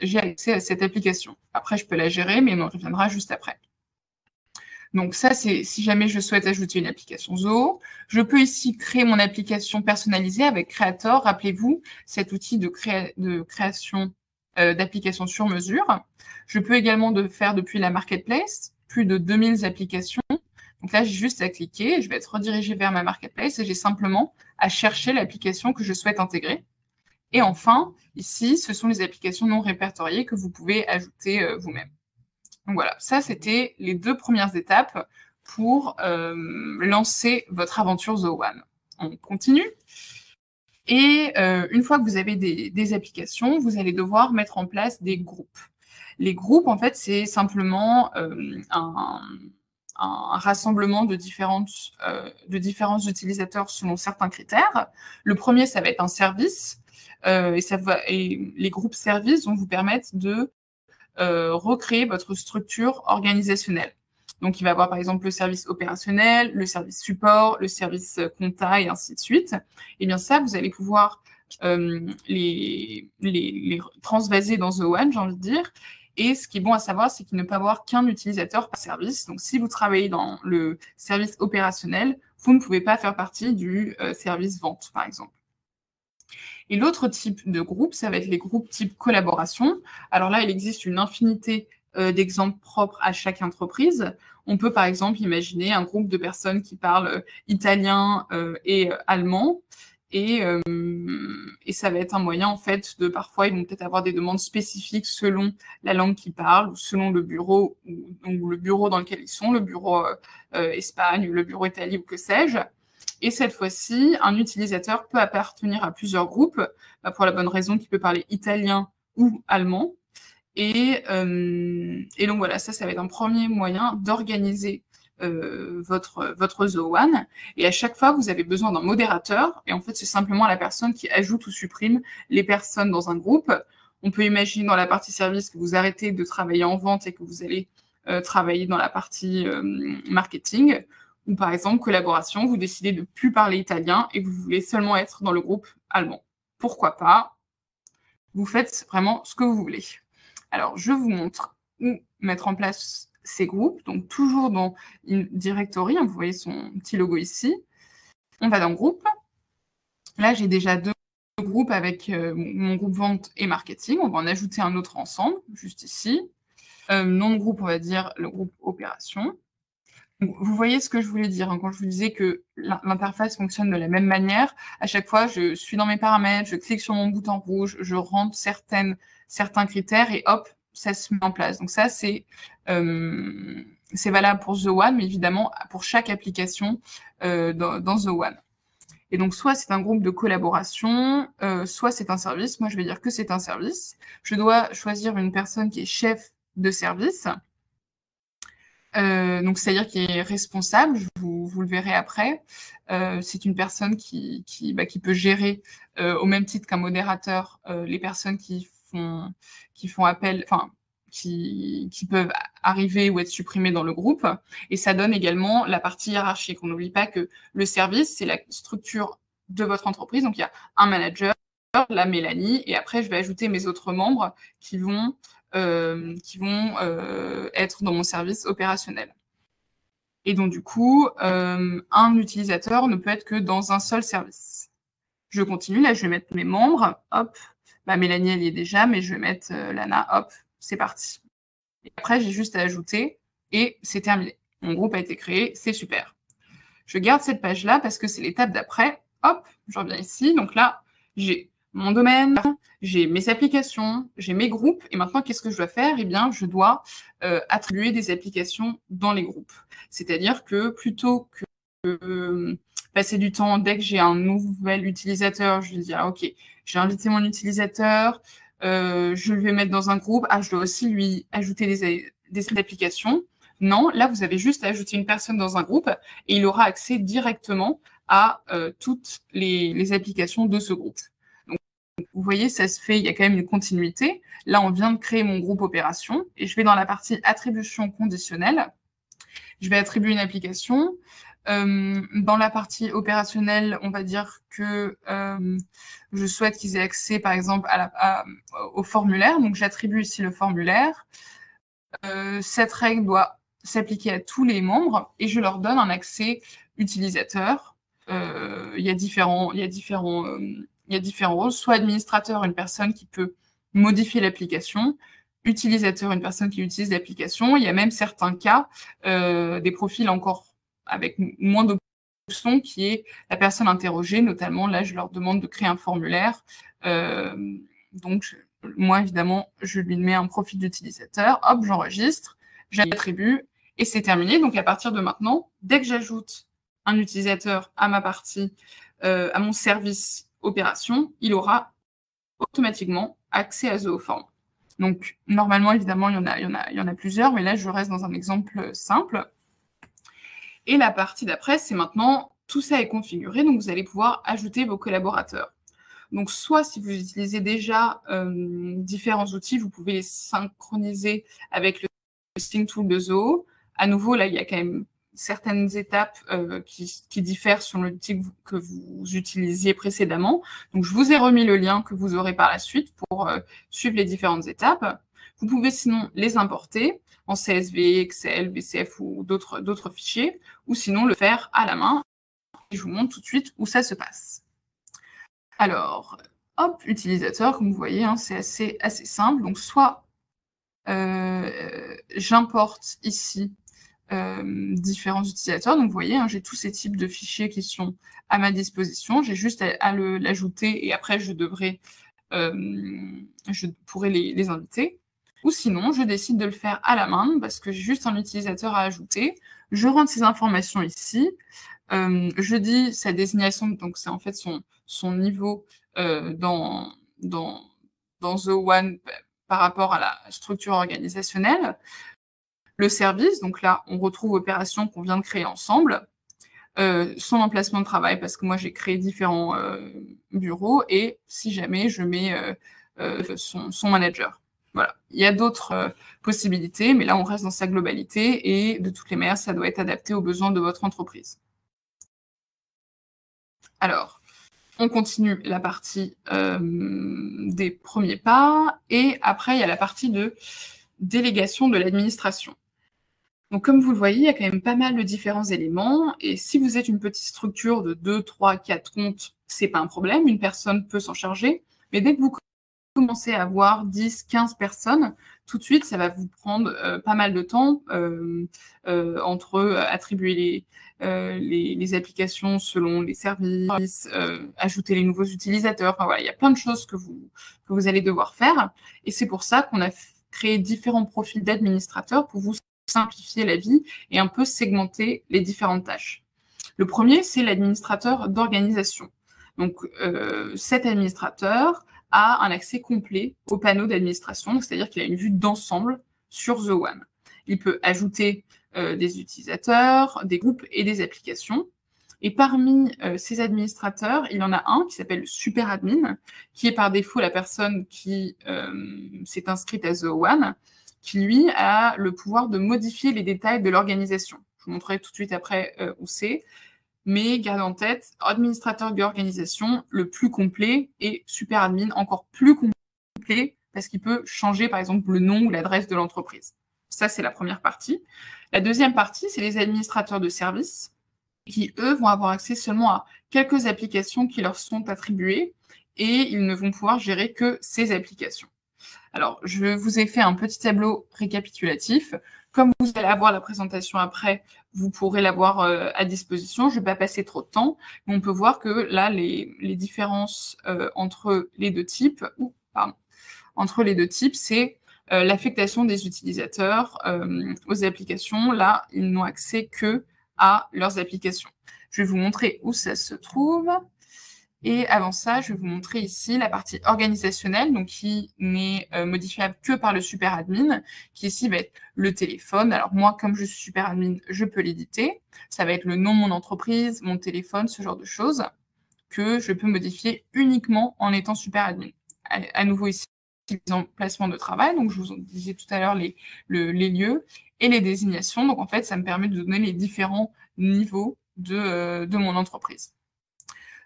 J'ai accès à cette application. Après, je peux la gérer, mais on en reviendra juste après. Donc ça, c'est si jamais je souhaite ajouter une application Zoho. Je peux ici créer mon application personnalisée avec Creator. Rappelez-vous, cet outil de création d'applications sur mesure. Je peux également faire depuis la marketplace, plus de 2000 applications. Donc là, j'ai juste à cliquer, je vais être redirigée vers ma marketplace et j'ai simplement à chercher l'application que je souhaite intégrer. Et enfin, ici, ce sont les applications non répertoriées que vous pouvez ajouter vous-même. Donc voilà, ça, c'était les 2 premières étapes pour lancer votre aventure The1. On continue. Et une fois que vous avez des applications, vous allez devoir mettre en place des groupes. Les groupes, en fait, c'est simplement un rassemblement de différents utilisateurs selon certains critères. Le premier, ça va être un service. Et les groupes services vont vous permettre de recréer votre structure organisationnelle. Donc, il va y avoir par exemple le service opérationnel, le service support, le service compta et ainsi de suite. Et bien ça, vous allez pouvoir les transvaser dans The1, j'ai envie de dire. Et ce qui est bon à savoir, c'est qu'il ne peut y avoir qu'un utilisateur par service. Donc, si vous travaillez dans le service opérationnel, vous ne pouvez pas faire partie du service vente, par exemple. Et l'autre type de groupe, ça va être les groupes type collaboration. Alors là, il existe une infinité d'exemples propres à chaque entreprise. On peut par exemple imaginer un groupe de personnes qui parlent italien et allemand. Et ça va être un moyen, en fait, de parfois, ils vont peut-être avoir des demandes spécifiques selon la langue qu'ils parlent, ou selon le bureau, ou le bureau dans lequel ils sont, le bureau Espagne, ou le bureau Italie, ou que sais-je. Et cette fois-ci, un utilisateur peut appartenir à plusieurs groupes, pour la bonne raison qu'il peut parler italien ou allemand. Et donc voilà, ça va être un premier moyen d'organiser votre The1. Et à chaque fois, vous avez besoin d'un modérateur. Et en fait, c'est simplement la personne qui ajoute ou supprime les personnes dans un groupe. On peut imaginer dans la partie service que vous arrêtez de travailler en vente et que vous allez travailler dans la partie marketing. Ou par exemple, collaboration, vous décidez de ne plus parler italien et que vous voulez seulement être dans le groupe allemand. Pourquoi pas? Vous faites vraiment ce que vous voulez. Alors, je vous montre où mettre en place ces groupes. Donc, toujours dans une directory, vous voyez son petit logo ici. On va dans groupe. Là, j'ai déjà 2 groupes avec mon groupe vente et marketing. On va en ajouter un autre ensemble, juste ici. Nom de groupe, on va dire le groupe opération. Vous voyez ce que je voulais dire, hein, quand je vous disais que l'interface fonctionne de la même manière. À chaque fois, je suis dans mes paramètres, je clique sur mon bouton rouge, je rentre certains critères et hop, ça se met en place. Donc ça, c'est valable pour The1, mais évidemment pour chaque application dans The1. Et donc, soit c'est un groupe de collaboration, soit c'est un service. Moi, je vais dire que c'est un service. Je dois choisir une personne qui est chef de service. Donc, c'est-à-dire qui est responsable, vous le verrez après. C'est une personne qui peut gérer, au même titre qu'un modérateur, les personnes qui font appel, enfin, qui peuvent arriver ou être supprimées dans le groupe. Et ça donne également la partie hiérarchique. On n'oublie pas que le service, c'est la structure de votre entreprise. Donc, il y a un manager, la Mélanie, et après, je vais ajouter mes autres membres qui vont être dans mon service opérationnel. Et donc, du coup, un utilisateur ne peut être que dans un seul service. Je continue, là, je vais mettre mes membres, hop, Mélanie, elle y est déjà, mais je vais mettre Lana, hop, c'est parti. Et après, j'ai juste à ajouter, et c'est terminé. Mon groupe a été créé, c'est super. Je garde cette page-là parce que c'est l'étape d'après. Hop, je reviens ici, donc là, j'ai mon domaine, j'ai mes applications, j'ai mes groupes, et maintenant, qu'est-ce que je dois faire? Eh bien, je dois attribuer des applications dans les groupes. C'est-à-dire que plutôt que passer du temps, dès que j'ai un nouvel utilisateur, je vais dire, OK, j'ai invité mon utilisateur, je le vais mettre dans un groupe, je dois aussi lui ajouter des applications. Non, là, vous avez juste à ajouter une personne dans un groupe, et il aura accès directement à toutes les applications de ce groupe. Vous voyez, ça se fait, il y a quand même une continuité. Là, on vient de créer mon groupe opération et je vais dans la partie attribution conditionnelle. Je vais attribuer une application. Dans la partie opérationnelle, on va dire que je souhaite qu'ils aient accès, par exemple, au formulaire. Donc, j'attribue ici le formulaire. Cette règle doit s'appliquer à tous les membres et je leur donne un accès utilisateur. Il y a différents rôles, soit administrateur, une personne qui peut modifier l'application. Utilisateur, une personne qui utilise l'application. Il y a même certains cas, des profils encore avec moins d'options, qui est la personne interrogée. Notamment, là, je leur demande de créer un formulaire. Donc, moi, évidemment, je lui mets un profil d'utilisateur. Hop, j'enregistre, j'attribue et c'est terminé. Donc, à partir de maintenant, dès que j'ajoute un utilisateur à ma partie, à mon service opération, il aura automatiquement accès à Zooform. Donc, normalement, évidemment, il y en a plusieurs, mais là, je reste dans un exemple simple. Et la partie d'après, c'est maintenant, tout ça est configuré, donc vous allez pouvoir ajouter vos collaborateurs. Donc, soit si vous utilisez déjà différents outils, vous pouvez les synchroniser avec le Sync Tool de Zoho. À nouveau, là, il y a quand même certaines étapes qui diffèrent sur l'outil que vous utilisiez précédemment. Donc, je vous ai remis le lien que vous aurez par la suite pour suivre les différentes étapes. Vous pouvez sinon les importer en CSV, Excel, VCF ou d'autres fichiers, ou sinon le faire à la main. Et je vous montre tout de suite où ça se passe. Alors, hop, utilisateur, comme vous voyez, hein, c'est assez simple. Donc, soit j'importe ici différents utilisateurs. Donc, vous voyez, hein, j'ai tous ces types de fichiers qui sont à ma disposition. J'ai juste à l'ajouter et après, je pourrai les inviter. Ou sinon, je décide de le faire à la main parce que j'ai juste un utilisateur à ajouter. Je rentre ces informations ici. Je dis sa désignation, donc c'est en fait son niveau dans Zoho One par rapport à la structure organisationnelle. Le service, donc là, on retrouve opération qu'on vient de créer ensemble. Son emplacement de travail, parce que moi, j'ai créé différents bureaux. Et si jamais, je mets son manager. Voilà. Il y a d'autres possibilités, mais là, on reste dans sa globalité. Et de toutes les manières, ça doit être adapté aux besoins de votre entreprise. Alors, on continue la partie des premiers pas. Et après, il y a la partie de délégation de l'administration. Donc, comme vous le voyez, il y a quand même pas mal de différents éléments. Et si vous êtes une petite structure de 2, 3, 4 comptes, c'est pas un problème. Une personne peut s'en charger. Mais dès que vous commencez à avoir 10, 15 personnes, tout de suite, ça va vous prendre pas mal de temps entre attribuer les applications selon les services, ajouter les nouveaux utilisateurs. Enfin, voilà, il y a plein de choses que vous allez devoir faire. Et c'est pour ça qu'on a créé différents profils d'administrateurs pour vous simplifier la vie et un peu segmenter les différentes tâches. Le premier, c'est l'administrateur d'organisation. Donc, cet administrateur a un accès complet au panneau d'administration, c'est-à-dire qu'il a une vue d'ensemble sur Zoho One. Il peut ajouter des utilisateurs, des groupes et des applications. Et parmi ces administrateurs, il y en a un qui s'appelle super admin, qui est par défaut la personne qui s'est inscrite à Zoho One, qui, lui, a le pouvoir de modifier les détails de l'organisation. Je vous montrerai tout de suite après où c'est. Mais gardez en tête, administrateur d'organisation, le plus complet, et super admin, encore plus complet, parce qu'il peut changer, par exemple, le nom ou l'adresse de l'entreprise. Ça, c'est la première partie. La deuxième partie, c'est les administrateurs de services, qui, eux, vont avoir accès seulement à quelques applications qui leur sont attribuées, et ils ne vont pouvoir gérer que ces applications. Alors, je vous ai fait un petit tableau récapitulatif. Comme vous allez avoir la présentation après, vous pourrez l'avoir à disposition. Je ne vais pas passer trop de temps, mais on peut voir que là, les différences entre les deux types, c'est l'affectation des utilisateurs aux applications. Là, ils n'ont accès que à leurs applications. Je vais vous montrer où ça se trouve. Et avant ça, je vais vous montrer ici la partie organisationnelle, donc qui n'est modifiable que par le super admin, qui ici va être le téléphone. Alors moi, comme je suis super admin, je peux l'éditer. Ça va être le nom de mon entreprise, mon téléphone, ce genre de choses, que je peux modifier uniquement en étant super admin. À nouveau ici, les emplacements de travail, donc je vous disais tout à l'heure les lieux et les désignations. Donc en fait, ça me permet de donner les différents niveaux de mon entreprise.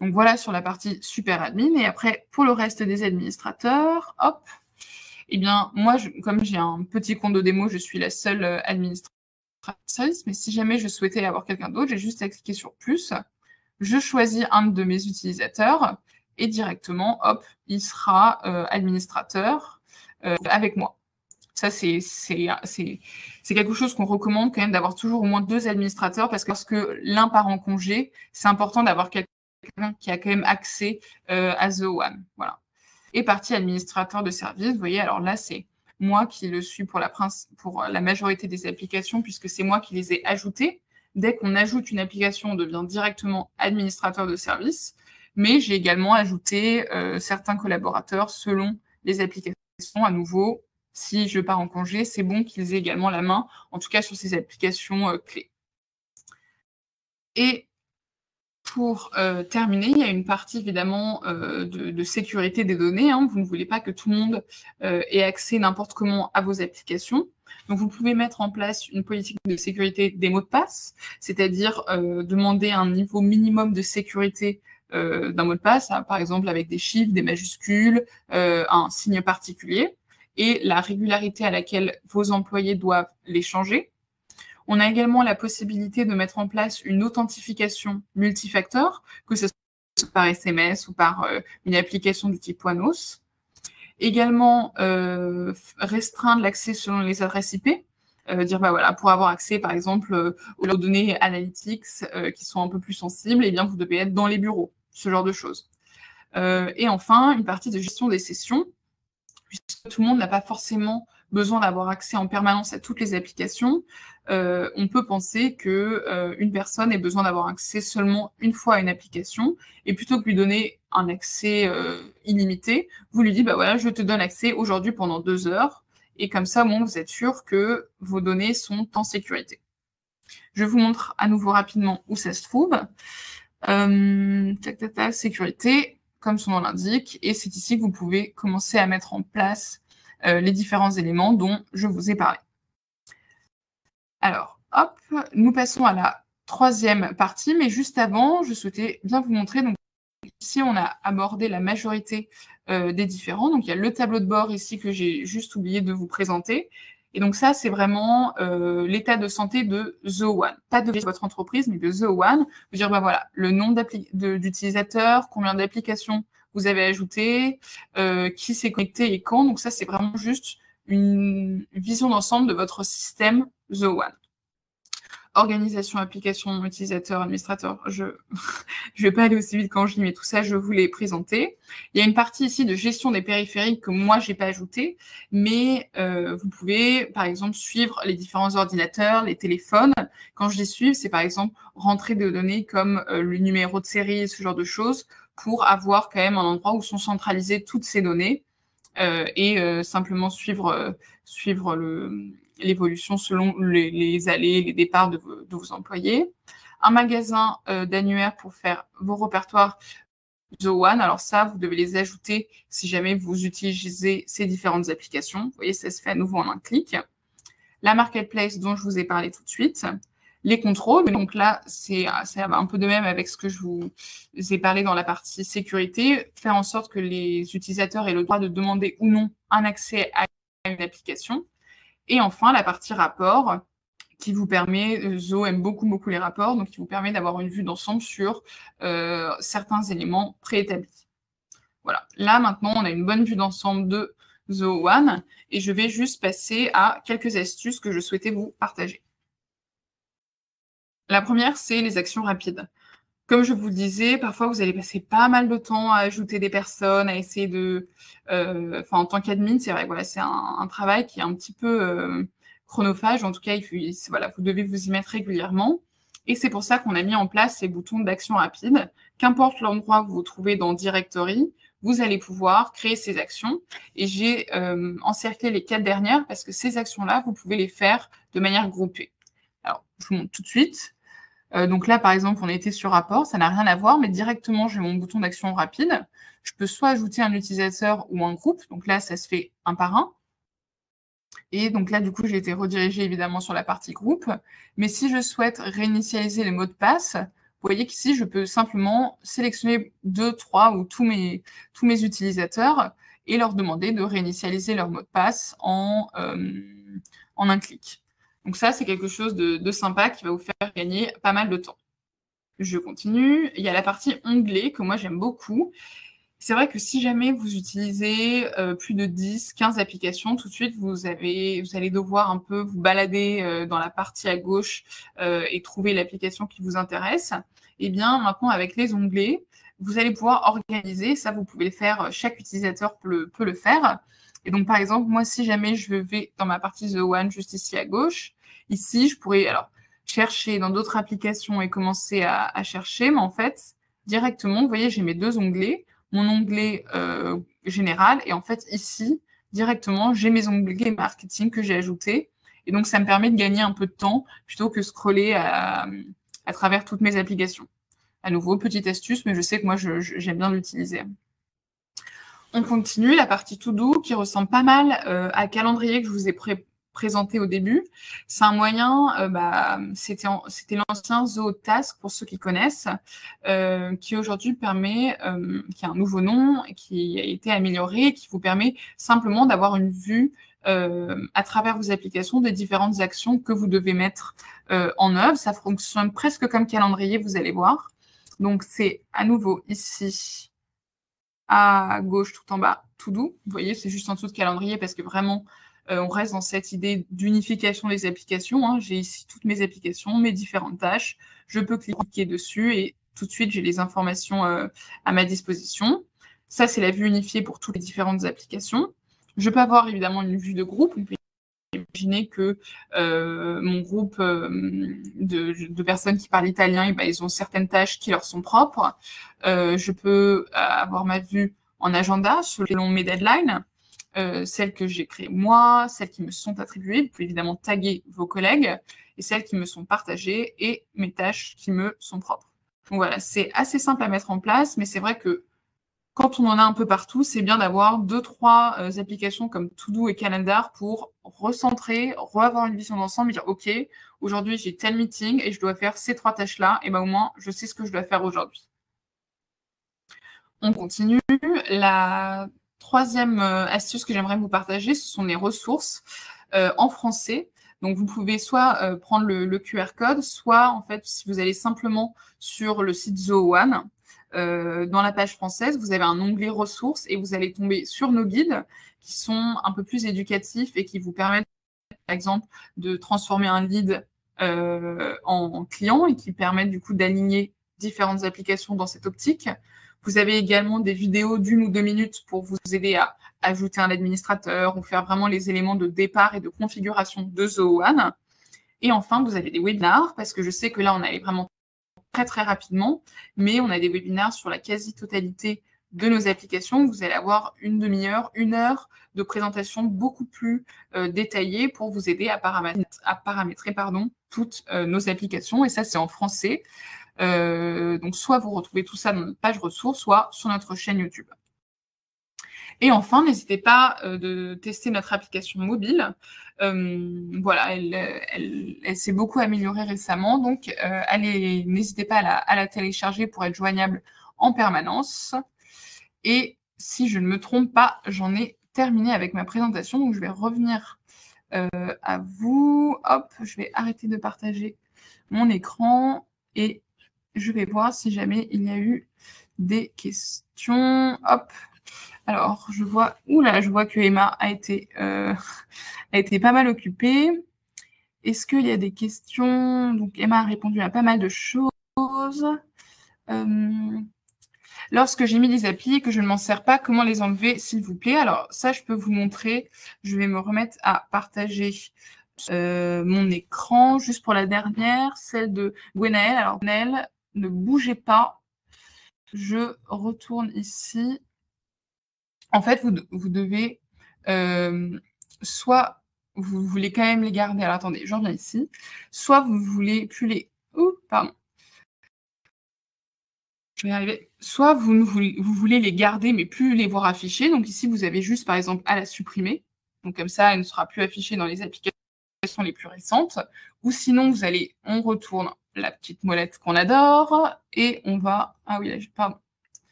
Donc voilà sur la partie super admin. Et après, pour le reste des administrateurs, hop, eh bien, moi, comme j'ai un petit compte de démo, je suis la seule administratrice. Mais si jamais je souhaitais avoir quelqu'un d'autre, j'ai juste à cliquer sur plus. Je choisis un de mes utilisateurs et directement, hop, il sera administrateur avec moi. Ça, c'est quelque chose qu'on recommande quand même d'avoir toujours au moins 2 administrateurs parce que lorsque l'un part en congé, c'est important d'avoir quelqu'un qui a quand même accès à The One. Voilà. Et partie administrateur de service, vous voyez, alors là, c'est moi qui le suis pour la majorité des applications puisque c'est moi qui les ai ajoutées. Dès qu'on ajoute une application, on devient directement administrateur de service. Mais j'ai également ajouté certains collaborateurs selon les applications. À nouveau, si je pars en congé, c'est bon qu'ils aient également la main, en tout cas sur ces applications clés. Et pour terminer, il y a une partie évidemment de sécurité des données. Hein. Vous ne voulez pas que tout le monde ait accès n'importe comment à vos applications. Donc, vous pouvez mettre en place une politique de sécurité des mots de passe, c'est-à-dire demander un niveau minimum de sécurité d'un mot de passe, hein, par exemple avec des chiffres, des majuscules, un signe particulier, et la régularité à laquelle vos employés doivent les changer. On a également la possibilité de mettre en place une authentification multifacteur, que ce soit par SMS ou par une application du type Wanos. Également, restreindre l'accès selon les adresses IP. Dire, bah voilà, pour avoir accès, par exemple, aux données analytics qui sont un peu plus sensibles, eh bien, vous devez être dans les bureaux, ce genre de choses. Et enfin, une partie de gestion des sessions, puisque tout le monde n'a pas forcément besoin d'avoir accès en permanence à toutes les applications, on peut penser qu'une personne ait besoin d'avoir accès seulement une fois à une application, et plutôt que lui donner un accès illimité, vous lui dites, bah voilà, je te donne accès aujourd'hui pendant 2 heures, et comme ça, bon, vous êtes sûr que vos données sont en sécurité. Je vous montre à nouveau rapidement où ça se trouve. Sécurité, comme son nom l'indique, et c'est ici que vous pouvez commencer à mettre en place les différents éléments dont je vous ai parlé. Alors, hop, nous passons à la 3e partie, mais juste avant, je souhaitais bien vous montrer. Donc, ici, on a abordé la majorité des différents. Donc, il y a le tableau de bord ici que j'ai juste oublié de vous présenter. Et donc, ça, c'est vraiment l'état de santé de The One. Pas de votre entreprise, mais de The One. Vous dire, bah voilà, le nom d'utilisateurs, combien d'applications vous avez ajouté, qui s'est connecté et quand. Donc, ça, c'est vraiment juste une vision d'ensemble de votre système The One. Organisation, application, utilisateur, administrateur, je vais pas aller aussi vite quand je lis, mais tout ça, je vous l'ai présenté. Il y a une partie ici de gestion des périphériques que moi, j'ai pas ajouté, mais vous pouvez, par exemple, suivre les différents ordinateurs, les téléphones. Quand je les suis, c'est par exemple rentrer des données comme le numéro de série, ce genre de choses, pour avoir quand même un endroit où sont centralisées toutes ces données et simplement suivre l'évolution selon les allées, les départs de vos employés. Un magasin d'annuaires pour faire vos répertoires The One. Alors ça, vous devez les ajouter si jamais vous utilisez ces différentes applications. Vous voyez, ça se fait à nouveau en un clic. La marketplace dont je vous ai parlé tout de suite. Les contrôles, donc là, c'est un peu de même avec ce que je vous ai parlé dans la partie sécurité, faire en sorte que les utilisateurs aient le droit de demander ou non un accès à une application. Et enfin, la partie rapport, qui vous permet, Zo aime beaucoup les rapports, donc qui vous permet d'avoir une vue d'ensemble sur certains éléments préétablis. Voilà, là maintenant, on a une bonne vue d'ensemble de Zo One, et je vais juste passer à quelques astuces que je souhaitais vous partager. La première, c'est les actions rapides. Comme je vous le disais, parfois, vous allez passer pas mal de temps à ajouter des personnes, à essayer de... en tant qu'admin, c'est vrai, voilà, c'est un travail qui est un petit peu chronophage. En tout cas, voilà, vous devez vous y mettre régulièrement. Et c'est pour ça qu'on a mis en place ces boutons d'action rapide. Qu'importe l'endroit où vous vous trouvez dans Directory, vous allez pouvoir créer ces actions. Et j'ai encerclé les 4 dernières parce que ces actions-là, vous pouvez les faire de manière groupée. Alors, je vous montre tout de suite. Donc là, par exemple, on était sur rapport, ça n'a rien à voir, mais directement, j'ai mon bouton d'action rapide. Je peux soit ajouter un utilisateur ou un groupe. Donc là, ça se fait un par un. Et donc là, du coup, j'ai été redirigée évidemment sur la partie groupe. Mais si je souhaite réinitialiser les mots de passe, vous voyez qu'ici, je peux simplement sélectionner 2, 3 ou tous mes utilisateurs et leur demander de réinitialiser leur mot de passe en un clic. Donc ça, c'est quelque chose de sympa qui va vous faire gagner pas mal de temps. Je continue. Il y a la partie onglet que moi, j'aime beaucoup. C'est vrai que si jamais vous utilisez plus de 10, 15 applications, tout de suite, vous allez devoir un peu vous balader dans la partie à gauche et trouver l'application qui vous intéresse. Et bien, maintenant, avec les onglets, vous allez pouvoir organiser. Ça, vous pouvez le faire, chaque utilisateur peut le faire. Et donc, par exemple, moi, si jamais je vais dans ma partie The One, juste ici à gauche, ici, je pourrais alors chercher dans d'autres applications et commencer à chercher. Mais en fait, directement, vous voyez, j'ai mes 2 onglets. Mon onglet général et en fait ici directement j'ai mes onglets marketing que j'ai ajoutés et donc ça me permet de gagner un peu de temps plutôt que scroller à travers toutes mes applications. À nouveau, petite astuce, mais je sais que moi j'aime bien l'utiliser. On continue, la partie To Do qui ressemble pas mal à calendrier que je vous ai présenté au début. C'est un moyen, c'était l'ancien Zootask pour ceux qui connaissent, qui aujourd'hui permet, qui a un nouveau nom, qui a été amélioré, qui vous permet simplement d'avoir une vue à travers vos applications des différentes actions que vous devez mettre en œuvre. Ça fonctionne presque comme calendrier, vous allez voir. Donc c'est à nouveau ici à gauche tout en bas, To Do. Vous voyez, c'est juste en dessous de calendrier parce que vraiment, on reste dans cette idée d'unification des applications. Hein. J'ai ici toutes mes applications, mes différentes tâches. Je peux cliquer dessus et tout de suite, j'ai les informations à ma disposition. Ça, c'est la vue unifiée pour toutes les différentes applications. Je peux avoir évidemment une vue de groupe. On peut imaginer que mon groupe de personnes qui parlent italien, et ben, ils ont certaines tâches qui leur sont propres. Je peux avoir ma vue en agenda selon mes deadlines, celles que j'ai créées moi, celles qui me sont attribuées. Vous pouvez évidemment taguer vos collègues et celles qui me sont partagées et mes tâches qui me sont propres. Donc voilà, c'est assez simple à mettre en place, mais c'est vrai que quand on en a un peu partout, c'est bien d'avoir 2-3 applications comme To Do et Calendar pour recentrer, reavoir une vision d'ensemble et dire « Ok, aujourd'hui, j'ai tel meeting et je dois faire ces 3 tâches-là. Et ben au moins, je sais ce que je dois faire aujourd'hui. » On continue. La troisième astuce que j'aimerais vous partager, ce sont les ressources en français. Donc, vous pouvez soit prendre le QR code, soit, en fait, si vous allez simplement sur le site Zo1, dans la page française, vous avez un onglet ressources et vous allez tomber sur nos guides qui sont un peu plus éducatifs et qui vous permettent, par exemple, de transformer un lead en client et qui permettent du coup d'aligner différentes applications dans cette optique. Vous avez également des vidéos d'1 ou 2 minutes pour vous aider à ajouter un administrateur ou faire vraiment les éléments de départ et de configuration de Zo1. Et enfin, vous avez des webinars parce que je sais que là, on allait vraiment très, très rapidement, mais on a des webinaires sur la quasi-totalité de nos applications. Vous allez avoir une demi-heure, 1 heure de présentation beaucoup plus détaillée pour vous aider à paramétrer toutes nos applications. Et ça, c'est en français. Donc, soit vous retrouvez tout ça dans notre page ressources, soit sur notre chaîne YouTube. Et enfin, n'hésitez pas de tester notre application mobile. Voilà, elle s'est beaucoup améliorée récemment, donc n'hésitez pas à la télécharger pour être joignable en permanence. Et si je ne me trompe pas, j'en ai terminé avec ma présentation, donc je vais revenir à vous. Hop, je vais arrêter de partager mon écran et je vais voir si jamais il y a eu des questions. Hop. Alors, je vois que Emma a été pas mal occupée. Est-ce qu'il y a des questions? Donc, Emma a répondu à pas mal de choses. Lorsque j'ai mis les applis et que je ne m'en sers pas, comment les enlever, s'il vous plaît? Alors, ça, je peux vous montrer. Je vais me remettre à partager mon écran, juste pour la dernière, celle de Gwenaëlle. Alors, Gwenaëlle, ne bougez pas. Je retourne ici. En fait, vous devez, soit vous voulez quand même les garder, alors attendez, je reviens ici, soit vous voulez plus les, pardon. Je vais y arriver. Soit vous voulez les garder mais plus les voir affichés. Donc ici, vous avez juste, par exemple, à la supprimer. Donc comme ça, elle ne sera plus affichée dans les applications les plus récentes. Ou sinon, on retourne la petite molette qu'on adore et on va, ah oui, pardon.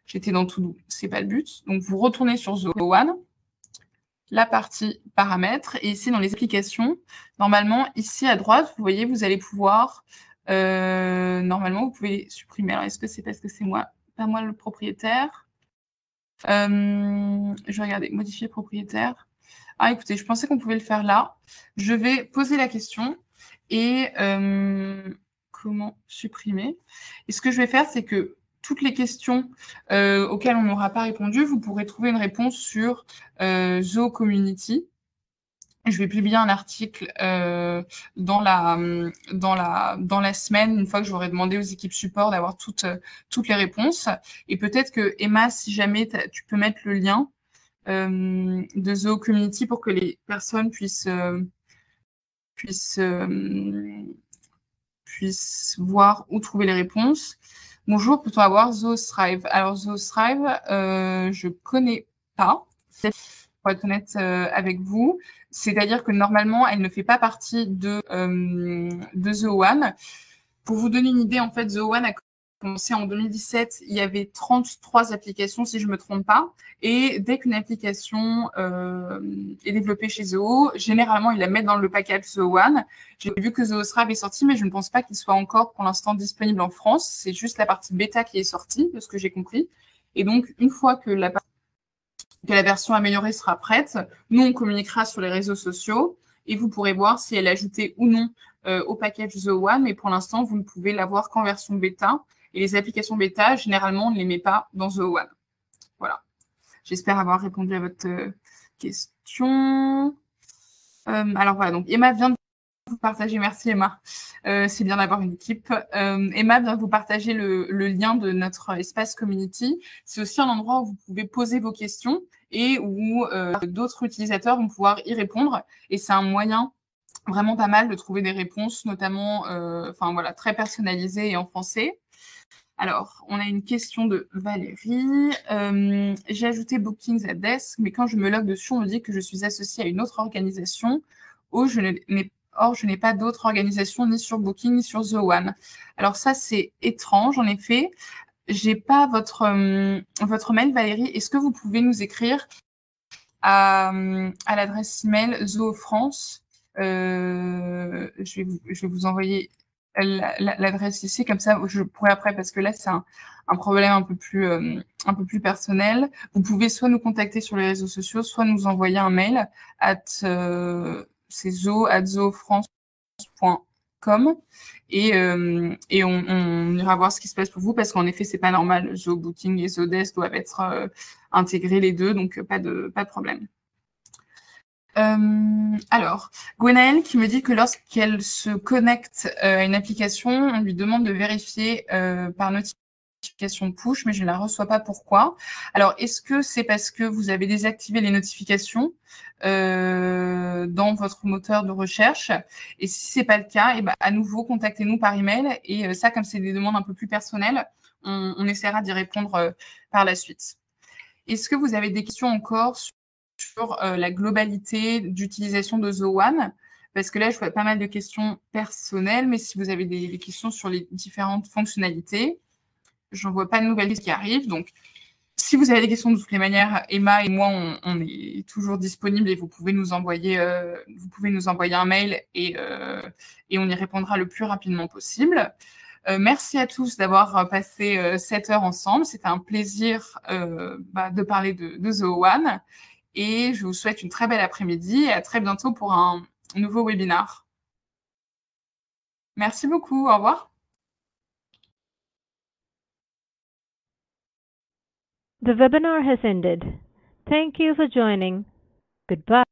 J'étais dans To Do, c'est pas le but. Donc, vous retournez sur Zo1, la partie paramètres, et ici, dans les applications, normalement, ici à droite, vous voyez, vous allez pouvoir, normalement, vous pouvez les supprimer. Alors, est-ce que c'est parce que c'est pas moi le propriétaire? Je vais regarder, modifier propriétaire. Ah, écoutez, je pensais qu'on pouvait le faire là. Je vais poser la question et comment supprimer. Et ce que je vais faire, c'est que toutes les questions auxquelles on n'aura pas répondu, vous pourrez trouver une réponse sur Zoo Community. Je vais publier un article dans la semaine, une fois que j'aurai demandé aux équipes support d'avoir toutes les réponses. Et peut-être que, Emma, si jamais tu peux mettre le lien de Zoo Community pour que les personnes puissent voir où trouver les réponses. Bonjour, peut-on avoir Zoo Thrive? Alors, Zoo Thrive, je connais pas, pour être honnête avec vous. C'est-à-dire que normalement, elle ne fait pas partie de The One. Pour vous donner une idée, en fait, The One a commencé en 2017. Il y avait 33 applications, si je ne me trompe pas. Et dès qu'une application est développée chez Zoho, généralement, ils la mettent dans le package The One. J'ai vu que Zoho Thrive est sorti, mais je ne pense pas qu'il soit encore pour l'instant disponible en France. C'est juste la partie bêta qui est sortie, de ce que j'ai compris. Et donc, une fois que la version améliorée sera prête, nous, on communiquera sur les réseaux sociaux et vous pourrez voir si elle est ajoutée ou non au package The One. Mais pour l'instant, vous ne pouvez l'avoir qu'en version bêta. Et les applications bêta, généralement, on ne les met pas dans The One. Voilà. J'espère avoir répondu à votre question. Alors voilà, donc Emma vient de vous partager, merci Emma, c'est bien d'avoir une équipe. Emma vient de vous partager le lien de notre espace community. C'est aussi un endroit où vous pouvez poser vos questions et où d'autres utilisateurs vont pouvoir y répondre. Et c'est un moyen vraiment pas mal de trouver des réponses, notamment voilà, très personnalisées et en français. Alors, on a une question de Valérie. J'ai ajouté Bookings à Desk, mais quand je me log dessus, on me dit que je suis associée à une autre organisation. Or, je n'ai pas d'autre organisation ni sur Booking ni sur The One. Alors ça, c'est étrange, en effet. J'ai pas votre mail, Valérie. Est-ce que vous pouvez nous écrire à l'adresse email Zoho France? Je vais vous envoyer l'adresse ici, comme ça je pourrais après, parce que là c'est un problème un peu plus personnel. Vous pouvez soit nous contacter sur les réseaux sociaux, soit nous envoyer un mail c'est zoho@zohofrance.com et on ira voir ce qui se passe pour vous, parce qu'en effet c'est pas normal. Zoho Booking et Zoho Desk doivent être intégrés les deux, donc pas de problème. Alors, Gwenaëlle qui me dit que lorsqu'elle se connecte à une application, on lui demande de vérifier par notification push, mais je ne la reçois pas. Pourquoi? Alors, est-ce que c'est parce que vous avez désactivé les notifications dans votre moteur de recherche? Et si c'est pas le cas, et ben, à nouveau, contactez-nous par email. Et ça, comme c'est des demandes un peu plus personnelles, on essaiera d'y répondre par la suite. Est-ce que vous avez des questions encore sur la globalité d'utilisation de The One? Parce que là, je vois pas mal de questions personnelles, mais si vous avez des questions sur les différentes fonctionnalités, j'en vois pas de nouvelles qui arrivent. Donc, si vous avez des questions de toutes les manières, Emma et moi, on est toujours disponibles et vous pouvez nous envoyer un mail et on y répondra le plus rapidement possible. Merci à tous d'avoir passé 7 heures ensemble. C'était un plaisir de parler de Zoho One. Et je vous souhaite une très belle après-midi et à très bientôt pour un nouveau webinar. Merci beaucoup. Au revoir. The webinar has ended. Thank you for joining. Goodbye.